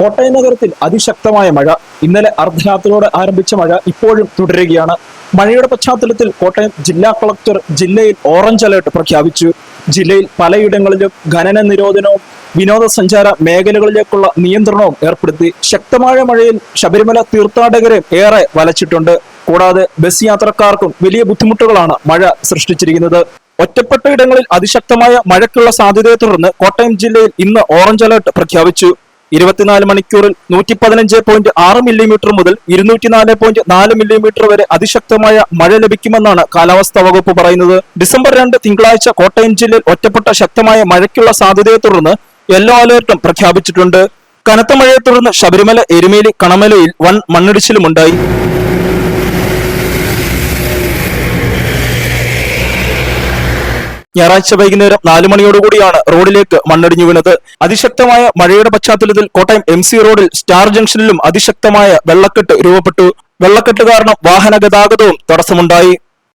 കോട്ടയം നഗരത്തിൽ അതിശക്തമായ മഴ. ഇന്നലെ അർദ്ധരാത്രിയോടെ ആരംഭിച്ച മഴ ഇപ്പോഴും തുടരുകയാണ്. മഴയുടെ പശ്ചാത്തലത്തിൽ കോട്ടയം ജില്ലാ കളക്ടർ ജില്ലയിൽ ഓറഞ്ച് അലേർട്ട് പ്രഖ്യാപിച്ചു. ജില്ലയിൽ പലയിടങ്ങളിലും ഖനന നിരോധനവും വിനോദസഞ്ചാര മേഖലകളിലേക്കുള്ള നിയന്ത്രണവും ഏർപ്പെടുത്തി. ശക്തമായ മഴയിൽ ശബരിമല തീർത്ഥാടകരെ ഏറെ വലച്ചിട്ടുണ്ട്. കൂടാതെ ബസ് യാത്രക്കാർക്കും വലിയ ബുദ്ധിമുട്ടുകളാണ് മഴ സൃഷ്ടിച്ചിരിക്കുന്നത്. ഒറ്റപ്പെട്ട ഇടങ്ങളിൽ അതിശക്തമായ മഴയ്ക്കുള്ള സാധ്യതയെ തുടർന്ന് കോട്ടയം ജില്ലയിൽ ഇന്ന് ഓറഞ്ച് അലേർട്ട് പ്രഖ്യാപിച്ചു. 24 മണിക്കൂറിൽ 115.6 മില്ലിമീറ്റർ മുതൽ 204.4 മില്ലിമീറ്റർ വരെ അതിശക്തമായ മഴ ലഭിക്കുമെന്നാണ് കാലാവസ്ഥാ വകുപ്പ് പറയുന്നത്. ഡിസംബർ 2 തിങ്കളാഴ്ച കോട്ടയം ജില്ലയിൽ ഒറ്റപ്പെട്ട ശക്തമായ മഴയ്ക്കുള്ള സാധ്യതയെ തുടർന്ന് യെല്ലോ അലേർട്ടും പ്രഖ്യാപിച്ചിട്ടുണ്ട്. കനത്ത മഴയെ തുടർന്ന് ശബരിമല, എരുമേലി, കണമലയിൽ വൻ മണ്ണിടിച്ചിലുമുണ്ടായി. ഞായറാഴ്ച വൈകുന്നേരം 4 മണിയോടുകൂടിയാണ് റോഡിലേക്ക് മണ്ണിടിഞ്ഞു വീണത്. അതിശക്തമായ മഴയുടെ പശ്ചാത്തലത്തിൽ കോട്ടയം MC റോഡിൽ സ്റ്റാർ ജംഗ്ഷനിലും അതിശക്തമായ വെള്ളക്കെട്ട് രൂപപ്പെട്ടു. വെള്ളക്കെട്ട് കാരണം വാഹന ഗതാഗതവും തടസ്സമുണ്ടായി.